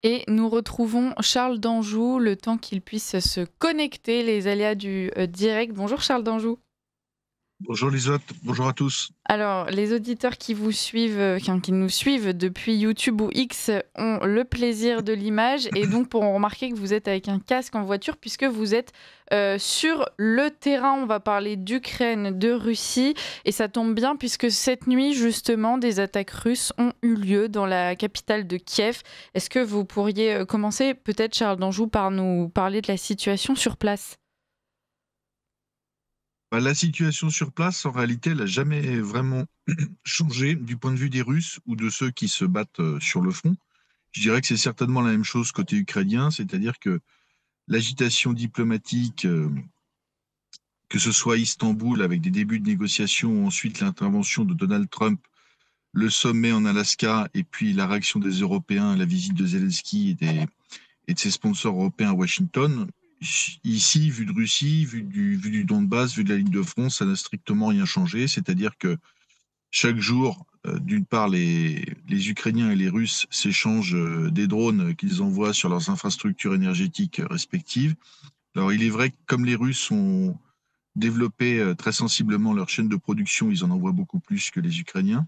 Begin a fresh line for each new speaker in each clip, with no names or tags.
Et nous retrouvons Charles d'Anjou, le temps qu'il puisse se connecter, les aléas du direct. Bonjour Charles d'Anjou.
Bonjour Lisotte, bonjour à tous.
Alors, les auditeurs qui vous suivent, qui nous suivent depuis YouTube ou X ont le plaisir de l'image et donc pourront remarquer que vous êtes avec un casque en voiture puisque vous êtes sur le terrain. On va parler d'Ukraine, de Russie et ça tombe bien puisque cette nuit, justement, des attaques russes ont eu lieu dans la capitale de Kiev. Est-ce que vous pourriez commencer, peut-être Charles d'Anjou, par nous parler de la situation sur place?
La situation sur place, en réalité, elle n'a jamais vraiment changé du point de vue des Russes ou de ceux qui se battent sur le front. Je dirais que c'est certainement la même chose côté ukrainien, c'est-à-dire que l'agitation diplomatique, que ce soit à Istanbul avec des débuts de négociations, ensuite l'intervention de Donald Trump, le sommet en Alaska et puis la réaction des Européens à la visite de Zelensky et de ses sponsors européens à Washington. Ici, vu de Russie, vu du Donbass, vu de la ligne de front, ça n'a strictement rien changé. C'est-à-dire que chaque jour, d'une part, les Ukrainiens et les Russes s'échangent des drones qu'ils envoient sur leurs infrastructures énergétiques respectives. Alors, il est vrai que comme les Russes ont développé très sensiblement leur chaîne de production, ils en envoient beaucoup plus que les Ukrainiens.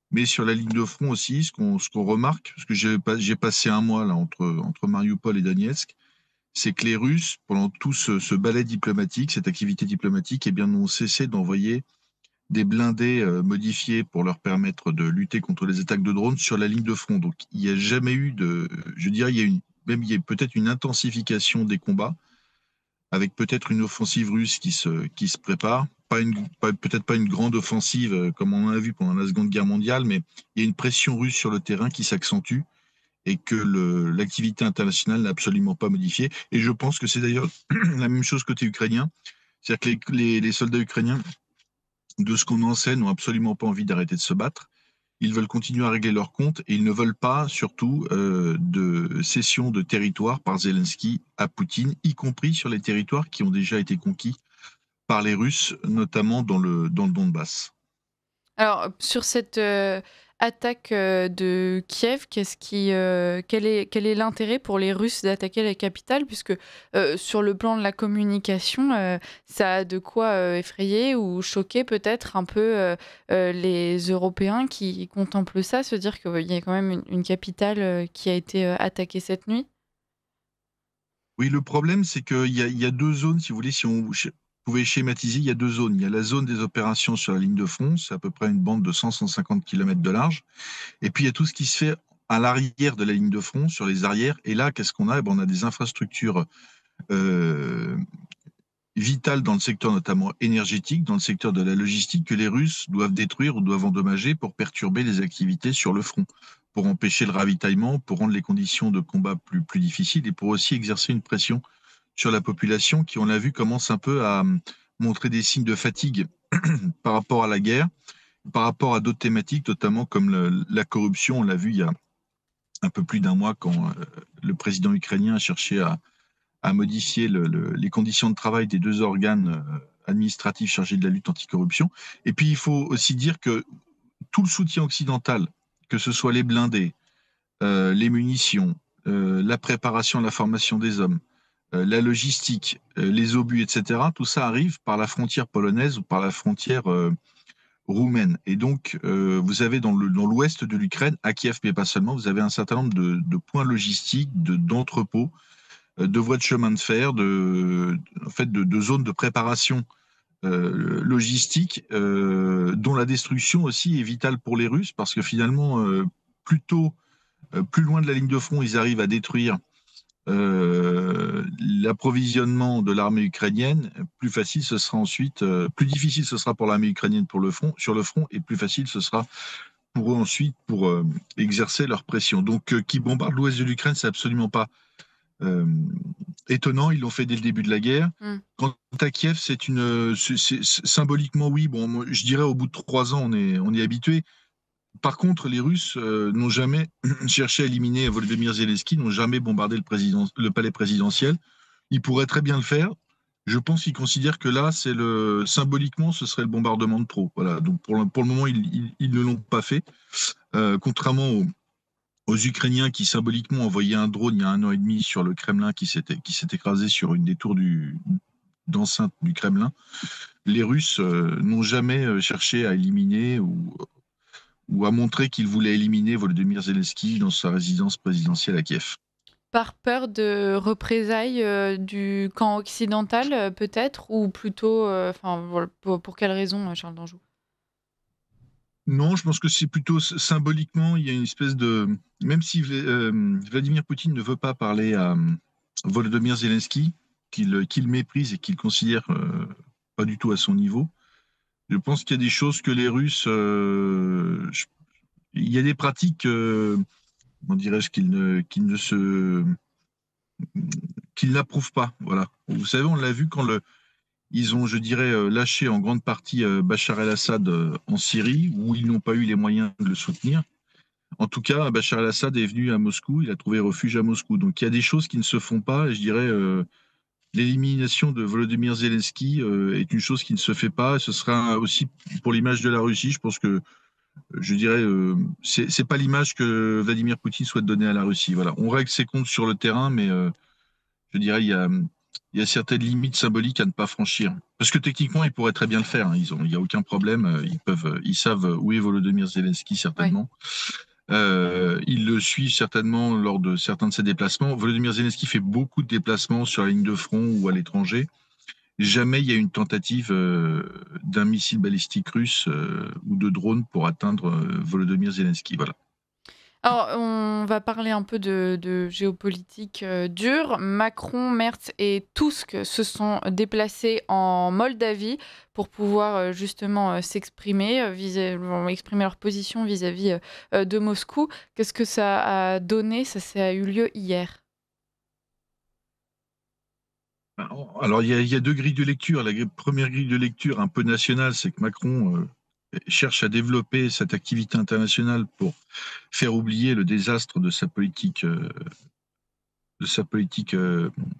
Mais sur la ligne de front aussi, ce qu'on remarque, parce que j'ai passé un mois là, entre Mariupol et Donetsk, c'est que les Russes, pendant tout ce ballet diplomatique, cette activité diplomatique, eh bien, n'ont cessé d'envoyer des blindés modifiés pour leur permettre de lutter contre les attaques de drones sur la ligne de front. Donc, il n'y a jamais eu de, je dirais, il y a peut-être une intensification des combats, avec peut-être une offensive russe qui se prépare. Peut-être pas une grande offensive comme on en a vu pendant la Seconde Guerre mondiale, mais il y a une pression russe sur le terrain qui s'accentue et que l'activité internationale n'a absolument pas modifié. Et je pense que c'est d'ailleurs la même chose côté ukrainien. C'est-à-dire que les soldats ukrainiens, de ce qu'on en sait, n'ont absolument pas envie d'arrêter de se battre. Ils veulent continuer à régler leurs comptes et ils ne veulent pas, surtout, de cession de territoire par Zelensky à Poutine, y compris sur les territoires qui ont déjà été conquis par les Russes, notamment dans le Donbass.
Alors, sur cette attaque de Kiev, quel est l'intérêt pour les Russes d'attaquer la capitale? Puisque sur le plan de la communication, ça a de quoi effrayer ou choquer peut-être un peu les Européens qui contemplent ça, se dire qu'il y a quand même une capitale qui a été attaquée cette nuit?
Oui, le problème, c'est qu'il y a deux zones, si vous voulez, si on pouvait schématiser, il y a deux zones. Il y a la zone des opérations sur la ligne de front, c'est à peu près une bande de 100-150 km de large. Et puis, il y a tout ce qui se fait à l'arrière de la ligne de front, sur les arrières. Et là, qu'est-ce qu'on a? Eh ben, on a des infrastructures euh, vitales dans le secteur notamment énergétique, dans le secteur de la logistique, que les Russes doivent détruire ou doivent endommager pour perturber les activités sur le front, pour empêcher le ravitaillement, pour rendre les conditions de combat plus difficiles et pour aussi exercer une pression sur la population qui, on l'a vu, commence un peu à montrer des signes de fatigue par rapport à la guerre, par rapport à d'autres thématiques, notamment comme la corruption. On l'a vu il y a un peu plus d'un mois quand le président ukrainien a cherché à modifier les conditions de travail des deux organes administratifs chargés de la lutte anticorruption. Et puis, il faut aussi dire que tout le soutien occidental, que ce soit les blindés, les munitions, la préparation, la formation des hommes, la logistique, les obus, etc., tout ça arrive par la frontière polonaise ou par la frontière roumaine. Et donc, vous avez dans l'ouest de l'Ukraine, à Kiev, mais pas seulement, vous avez un certain nombre de points logistiques, d'entrepôts, de voies de chemin de fer, en fait, de zones de préparation logistique, dont la destruction aussi est vitale pour les Russes, parce que finalement, plus loin de la ligne de front, ils arrivent à détruire l'approvisionnement de l'armée ukrainienne, plus facile ce sera ensuite, plus difficile ce sera pour l'armée ukrainienne sur le front, et plus facile ce sera pour eux ensuite pour exercer leur pression. Donc, qui bombardent l'ouest de l'Ukraine, c'est absolument pas euh, étonnant. Ils l'ont fait dès le début de la guerre.
Hmm.
Quant à Kiev, symboliquement oui. Bon, moi, je dirais au bout de 3 ans, on est habitué. Par contre, les Russes n'ont jamais cherché à éliminer Volodymyr Zelensky, n'ont jamais bombardé le palais présidentiel. Ils pourraient très bien le faire. Je pense qu'ils considèrent que là, symboliquement, ce serait le bombardement de trop. Voilà. Donc pour le moment, ils ne l'ont pas fait, contrairement aux Ukrainiens qui symboliquement envoyaient un drone il y a 1 an et demi sur le Kremlin qui s'est écrasé sur une des tours d'enceinte du Kremlin. Les Russes n'ont jamais cherché à éliminer ou à montrer qu'ils voulaient éliminer Volodymyr Zelensky dans sa résidence présidentielle à Kiev.
Par peur de représailles du camp occidental, peut-être, ou plutôt, enfin, voilà, pour quelle raison, Charles d'Anjou?
Non, je pense que c'est plutôt symboliquement, il y a une espèce de... Même si Vladimir Poutine ne veut pas parler à Volodymyr Zelensky, qu'il méprise et qu'il considère pas du tout à son niveau, je pense qu'il y a des choses que les Russes... il y a des pratiques, comment dirais-je, qu'ils n'approuvent pas. Voilà. Vous savez, on l'a vu quand ils ont, je dirais, lâché en grande partie Bachar el-Assad en Syrie, où ils n'ont pas eu les moyens de le soutenir. En tout cas, Bachar el-Assad est venu à Moscou, il a trouvé refuge à Moscou. Donc il y a des choses qui ne se font pas, et je dirais l'élimination de Volodymyr Zelensky est une chose qui ne se fait pas. Et ce sera aussi pour l'image de la Russie. Je pense que, je dirais, c'est pas l'image que Vladimir Poutine souhaite donner à la Russie. Voilà, on règle ses comptes sur le terrain, mais je dirais il y a certaines limites symboliques à ne pas franchir. Parce que techniquement, ils pourraient très bien le faire. Hein. Il n'y a aucun problème. Ils savent où est Volodymyr Zelensky
Ouais.
certainement. Il le suit certainement lors de certains de ses déplacements. Volodymyr Zelensky fait beaucoup de déplacements sur la ligne de front ou à l'étranger. Jamais il y a une tentative d'un missile balistique russe ou de drone pour atteindre Volodymyr Zelensky. Voilà.
Alors, on va parler un peu de géopolitique dure. Macron, Merz et Tusk se sont déplacés en Moldavie pour pouvoir justement s'exprimer, exprimer leur position vis-à-vis de Moscou. Qu'est-ce que ça a donné? Ça a eu lieu hier.
Alors, il y a deux grilles de lecture. Première grille de lecture un peu nationale, c'est que Macron cherche à développer cette activité internationale pour faire oublier le désastre de sa politique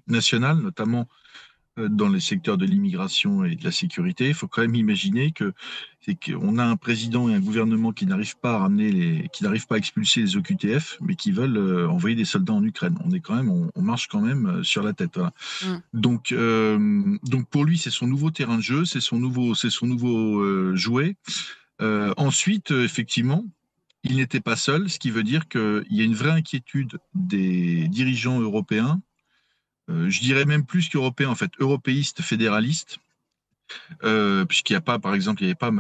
nationale, notamment dans les secteurs de l'immigration et de la sécurité. Il faut quand même imaginer c'est qu'on a un président et un gouvernement qui n'arrivent pas à qui n'arrivent pas à expulser les OQTF, mais qui veulent envoyer des soldats en Ukraine. On marche quand même sur la tête. Voilà.
Mm.
Donc pour lui, c'est son nouveau terrain de jeu, c'est son nouveau jouet. Ensuite, effectivement, il n'était pas seul, ce qui veut dire qu'il y a une vraie inquiétude des dirigeants européens, je dirais même plus qu'européens, en fait, européistes, fédéralistes, puisqu'il n'y a pas, par exemple, il n'y avait pas,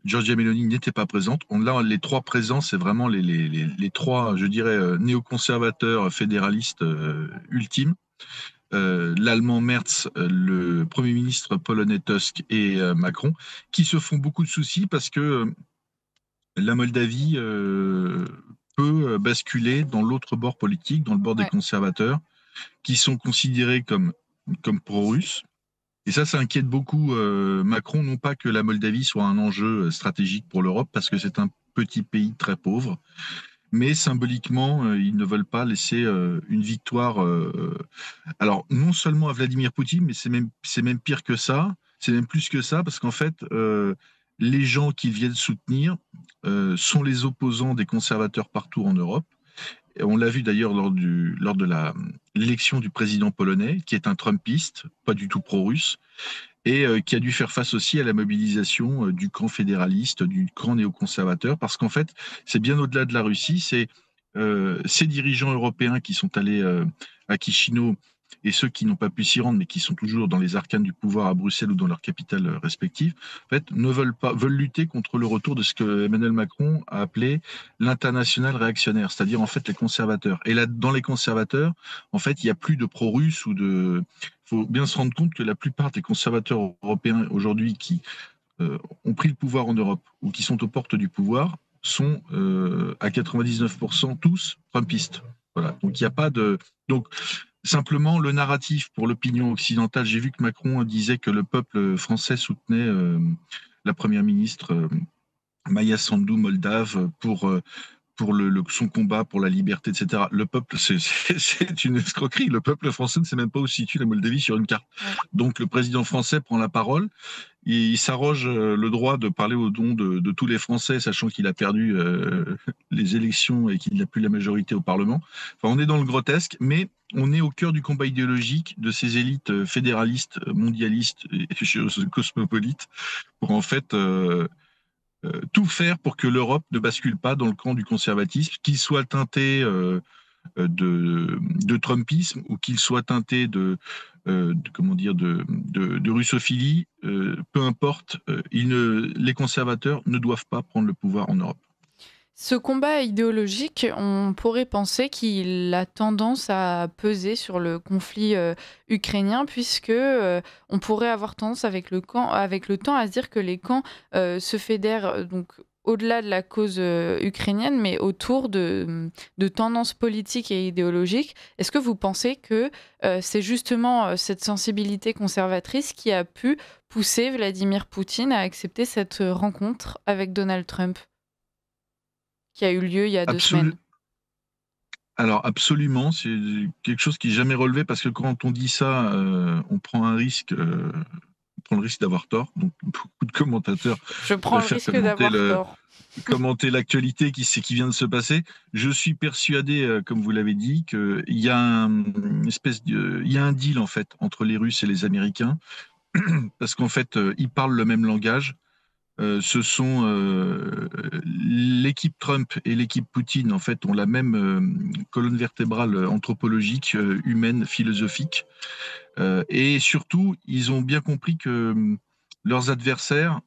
Giorgia Meloni n'était pas présente. Là, les trois présents, c'est vraiment les trois, je dirais, néoconservateurs fédéralistes ultimes. L'allemand Merz, le Premier ministre polonais Tusk et Macron, qui se font beaucoup de soucis parce que la Moldavie peut basculer dans l'autre bord politique, dans le bord des
Ouais.
conservateurs, qui sont considérés comme pro-russes. Et ça inquiète beaucoup Macron, non pas que la Moldavie soit un enjeu stratégique pour l'Europe, parce que c'est un petit pays très pauvre, mais symboliquement, ils ne veulent pas laisser une victoire. Alors, non seulement à Vladimir Poutine, mais c'est même pire que ça, c'est même plus que ça, parce qu'en fait, les gens qui viennent soutenir sont les opposants des conservateurs partout en Europe. Et on l'a vu d'ailleurs lors de l'élection du président polonais, qui est un Trumpiste, pas du tout pro-russe, et qui a dû faire face aussi à la mobilisation du camp fédéraliste, du camp néoconservateur, parce qu'en fait, c'est bien au-delà de la Russie, c'est ces dirigeants européens qui sont allés à Chisinau et ceux qui n'ont pas pu s'y rendre, mais qui sont toujours dans les arcanes du pouvoir à Bruxelles ou dans leurs capitales respectives, en fait, veulent lutter contre le retour de ce que Emmanuel Macron a appelé l'international réactionnaire, c'est-à-dire en fait les conservateurs. Et là, dans les conservateurs, en fait, il n'y a plus de pro-russes ou de... Il faut bien se rendre compte que la plupart des conservateurs européens aujourd'hui qui ont pris le pouvoir en Europe ou qui sont aux portes du pouvoir sont à 99% tous trumpistes. Voilà. Donc il n'y a pas de... Donc simplement le narratif pour l'opinion occidentale, j'ai vu que Macron disait que le peuple français soutenait la première ministre Maya Sandu moldave pour son combat pour la liberté, etc. Le peuple, c'est une escroquerie. Le peuple français ne sait même pas où se situe la Moldavie sur une carte.
Ouais.
Donc le président français prend la parole. Il s'arroge le droit de parler au nom de tous les Français, sachant qu'il a perdu les élections et qu'il n'a plus la majorité au Parlement. Enfin, on est dans le grotesque, mais on est au cœur du combat idéologique de ces élites fédéralistes, mondialistes et cosmopolites pour en fait tout faire pour que l'Europe ne bascule pas dans le camp du conservatisme, qu'il soit teinté de Trumpisme ou qu'il soit teinté comment dire, de russophilie, peu importe, les conservateurs ne doivent pas prendre le pouvoir en Europe.
Ce combat idéologique, on pourrait penser qu'il a tendance à peser sur le conflit ukrainien, puisque on pourrait avoir tendance avec le temps à se dire que les camps se fédèrent donc au-delà de la cause ukrainienne, mais autour de tendances politiques et idéologiques. Est-ce que vous pensez que c'est justement cette sensibilité conservatrice qui a pu pousser Vladimir Poutine à accepter cette rencontre avec Donald Trump, qui a eu lieu il y a 2 semaines?
Alors absolument, c'est quelque chose qui n'est jamais relevé parce que quand on dit ça, on prend un risque, on prend le risque d'avoir tort. Donc beaucoup de commentateurs
Je prends le
préfèrent
risque d'avoir tort.
commenter l'actualité qui vient de se passer. Je suis persuadé, comme vous l'avez dit, qu'il y a il y a un deal en fait entre les Russes et les Américains parce qu'en fait, ils parlent le même langage. Ce sont l'équipe Trump et l'équipe Poutine, en fait, ont la même colonne vertébrale anthropologique, humaine, philosophique. Et surtout, ils ont bien compris que leurs adversaires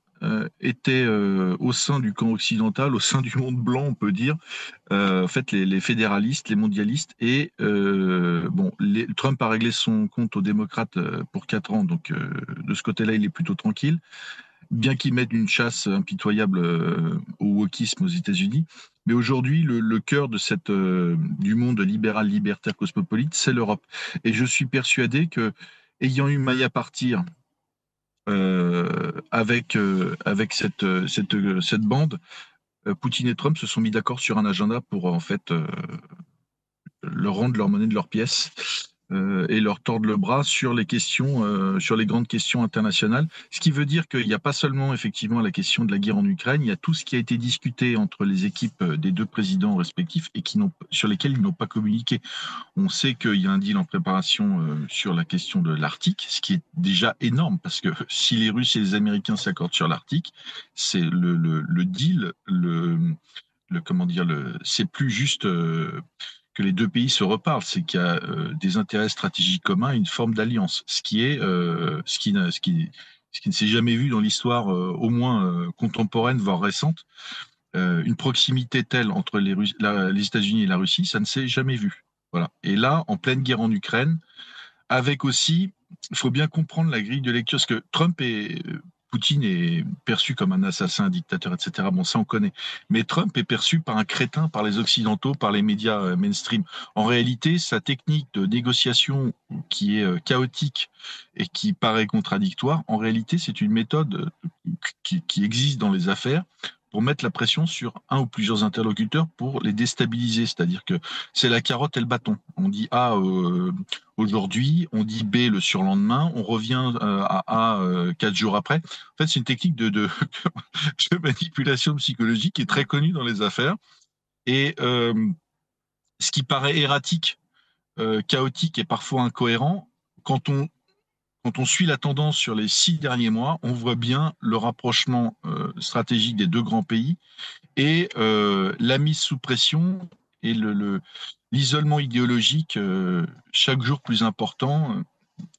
étaient au sein du camp occidental, au sein du monde blanc, on peut dire, en fait, les fédéralistes, les mondialistes. Et bon, Trump a réglé son compte aux démocrates pour 4 ans, donc de ce côté-là, il est plutôt tranquille bien qu'ils mettent une chasse impitoyable au wokisme aux États-Unis. Mais aujourd'hui, le cœur de du monde libéral, libertaire, cosmopolite, c'est l'Europe. Et je suis persuadé que, ayant eu maille à partir avec cette bande, Poutine et Trump se sont mis d'accord sur un agenda pour en fait leur rendre leur monnaie de leur pièce et leur tordre le bras sur les questions, sur les grandes questions internationales. Ce qui veut dire qu'il n'y a pas seulement effectivement la question de la guerre en Ukraine, il y a tout ce qui a été discuté entre les équipes des deux présidents respectifs et sur lesquels ils n'ont pas communiqué. On sait qu'il y a un deal en préparation sur la question de l'Arctique, ce qui est déjà énorme parce que si les Russes et les Américains s'accordent sur l'Arctique, c'est le deal, comment dire, c'est plus juste que les deux pays se reparlent, c'est qu'il y a des intérêts stratégiques communs, une forme d'alliance, ce qui est ce qui ne s'est jamais vu dans l'histoire, au moins contemporaine, voire récente. Une proximité telle entre les États-Unis et la Russie, ça ne s'est jamais vu. Voilà. Et là, en pleine guerre en Ukraine, avec aussi, il faut bien comprendre la grille de lecture, parce que Poutine est perçu comme un assassin, un dictateur, etc. Bon, ça on connaît. Mais Trump est perçu par un crétin, par les Occidentaux, par les médias mainstream. En réalité, sa technique de négociation qui est chaotique et qui paraît contradictoire, en réalité, c'est une méthode qui existe dans les affaires pour mettre la pression sur un ou plusieurs interlocuteurs pour les déstabiliser. C'est-à-dire que c'est la carotte et le bâton. On dit A aujourd'hui, on dit B le surlendemain, on revient à A 4 jours après. En fait, c'est une technique de manipulation psychologique qui est très connue dans les affaires. Et ce qui paraît erratique, chaotique et parfois incohérent, quand on quand on suit la tendance sur les 6 derniers mois, on voit bien le rapprochement stratégique des deux grands pays et la mise sous pression et l'isolement idéologique chaque jour plus important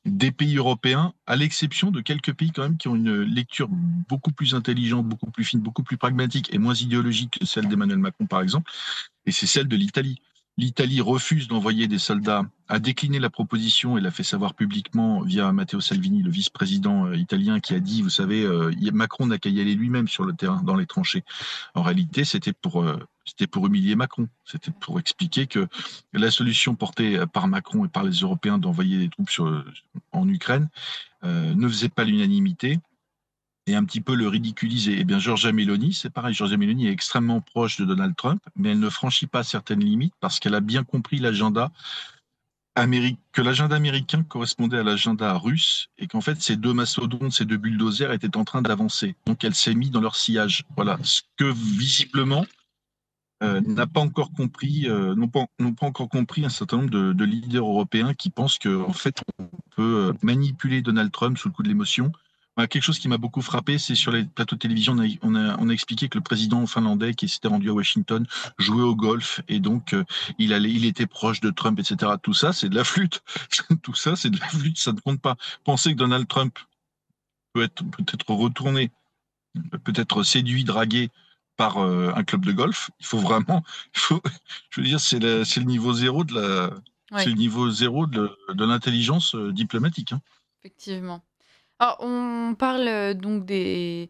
des pays européens, à l'exception de quelques pays quand même qui ont une lecture beaucoup plus intelligente, beaucoup plus fine, beaucoup plus pragmatique et moins idéologique que celle d'Emmanuel Macron par exemple, et c'est celle de l'Italie. L'Italie refuse d'envoyer des soldats, a décliné la proposition et l'a fait savoir publiquement via Matteo Salvini, le vice-président italien, qui a dit, vous savez, Macron n'a qu'à y aller lui-même sur le terrain, dans les tranchées. En réalité, c'était pour humilier Macron. C'était pour expliquer que la solution portée par Macron et par les Européens d'envoyer des troupes en Ukraine ne faisait pas l'unanimité et un petit peu le ridiculiser. Eh bien, Giorgia Meloni, c'est pareil. Giorgia Meloni est extrêmement proche de Donald Trump, mais elle ne franchit pas certaines limites parce qu'elle a bien compris que l'agenda américain correspondait à l'agenda russe et qu'en fait, ces deux mastodontes, ces deux bulldozers étaient en train d'avancer. Donc, elle s'est mise dans leur sillage. Voilà. Ce que visiblement n'a pas encore compris, n'ont pas encore compris un certain nombre de leaders européens qui pensent qu'en fait, on peut manipuler Donald Trump sous le coup de l'émotion. Voilà, quelque chose qui m'a beaucoup frappé, c'est sur les plateaux de télévision, on a expliqué que le président finlandais qui s'était rendu à Washington jouait au golf et donc il était proche de Trump, etc. Tout ça, c'est de la flûte. Tout ça, c'est de la flûte, ça ne compte pas. Penser que Donald Trump peut-être retourné, peut-être séduit, dragué par un club de golf. Je veux dire, c'est le niveau zéro c'est
Oui,
le niveau zéro de l'intelligence diplomatique. Hein.
effectivement. Alors, on parle donc des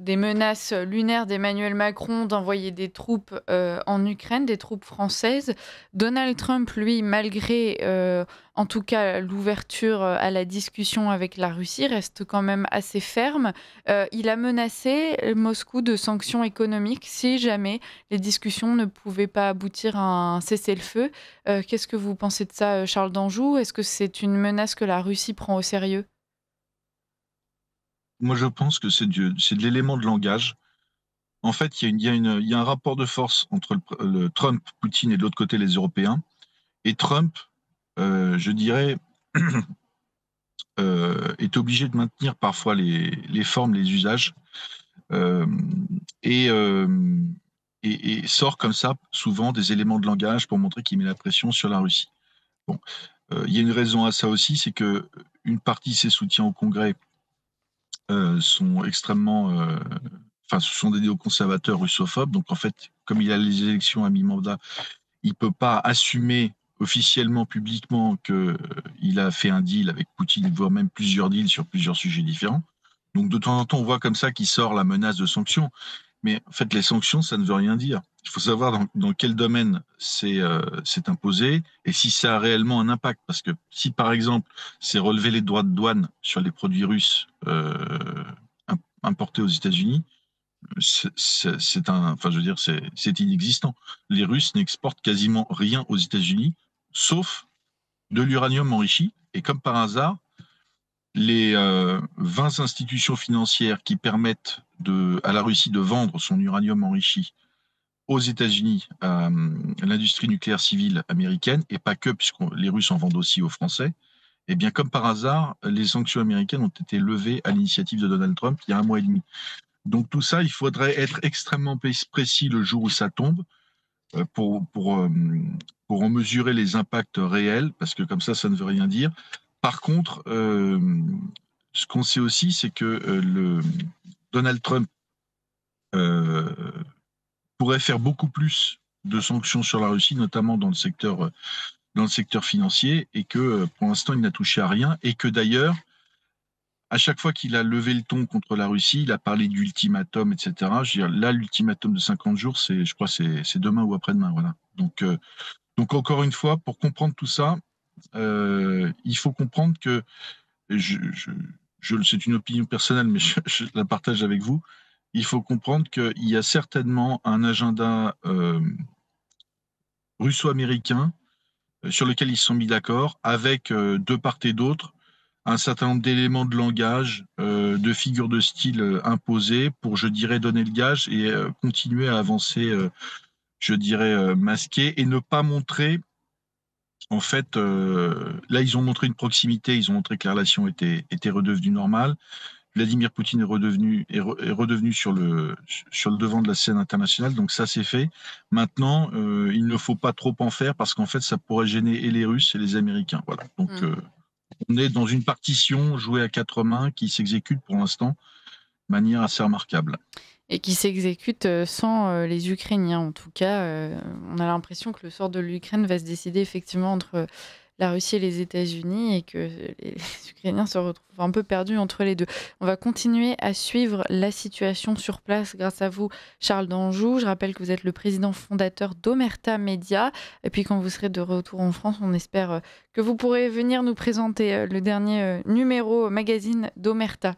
menaces lunaires d'Emmanuel Macron d'envoyer des troupes en Ukraine, des troupes françaises. Donald Trump, lui, malgré en tout cas l'ouverture à la discussion avec la Russie, reste quand même assez ferme. Il a menacé Moscou de sanctions économiques si jamais les discussions ne pouvaient pas aboutir à un cessez-le-feu. Qu'est-ce que vous pensez de ça, Charles d'Anjou? Est-ce que c'est une menace que la Russie prend au sérieux?
Moi, je pense que c'est de l'élément de langage. En fait, il y a un rapport de force entre le Trump, Poutine et de l'autre côté les Européens. Et Trump, je dirais, est obligé de maintenir parfois les formes, les usages, euh, et, euh, et sort comme ça souvent des éléments de langage pour montrer qu'il met la pression sur la Russie. Bon, il y a une raison à ça aussi, c'est que une partie de ses soutiens au Congrès sont enfin, ce sont des néoconservateurs russophobes. Donc en fait, comme il a les élections à mi-mandat, il peut pas assumer officiellement, publiquement, qu'il a fait un deal avec Poutine, voire même plusieurs deals sur plusieurs sujets différents. Donc de temps en temps, on voit comme ça qu'il sort la menace de sanctions. Mais en fait, les sanctions, ça ne veut rien dire. Il faut savoir dans quel domaine c'est imposé et si ça a réellement un impact. Parce que si, par exemple, c'est relever les droits de douane sur les produits russes importés aux États-Unis, enfin, je veux dire, c'est inexistant. Les Russes n'exportent quasiment rien aux États-Unis, sauf de l'uranium enrichi. Et comme par hasard, les 20 institutions financières qui permettent à la Russie de vendre son uranium enrichi aux États-Unis, à l'industrie nucléaire civile américaine, et pas que, puisque les Russes en vendent aussi aux Français, et bien comme par hasard, les sanctions américaines ont été levées à l'initiative de Donald Trump il y a un mois et demi. Donc tout ça, il faudrait être extrêmement précis le jour où ça tombe euh, pour, pour, euh, pour en mesurer les impacts réels, parce que comme ça ne veut rien dire. Par contre, ce qu'on sait aussi, c'est que Donald Trump euh, pourrait faire beaucoup plus de sanctions sur la Russie, notamment dans le secteur financier, et que pour l'instant, il n'a touché à rien, et que d'ailleurs, à chaque fois qu'il a levé le ton contre la Russie, il a parlé d'ultimatum, etc. Je veux dire, là, l'ultimatum de 50 jours, je crois, c'est demain ou après-demain, voilà. Donc encore une fois, pour comprendre tout ça, il faut comprendre que je, je, c'est une opinion personnelle, mais je la partage avec vous. Il faut comprendre qu'il y a certainement un agenda russo-américain sur lequel ils se sont mis d'accord, avec de part et d'autre un certain nombre d'éléments de langage, de figures de style imposées pour, je dirais, donner le gage et continuer à avancer, je dirais, masqué et ne pas montrer, en fait, là, ils ont montré une proximité, ils ont montré que la relation était redevenue normale. Vladimir Poutine est redevenu sur le devant de la scène internationale, donc ça c'est fait. Maintenant, il ne faut pas trop en faire parce qu'en fait, ça pourrait gêner et les Russes et les Américains. Voilà. Donc,
Mm.
on est dans une partition jouée à quatre mains qui s'exécute pour l'instant de manière assez remarquable.
Et qui s'exécute sans les Ukrainiens. En tout cas, on a l'impression que le sort de l'Ukraine va se décider effectivement entre la Russie et les États-Unis et que les Ukrainiens se retrouvent un peu perdus entre les deux. On va continuer à suivre la situation sur place grâce à vous, Charles d'Anjou. Je rappelle que vous êtes le président fondateur d'Omerta Média. Et puis quand vous serez de retour en France, on espère que vous pourrez venir nous présenter le dernier numéro magazine d'Omerta.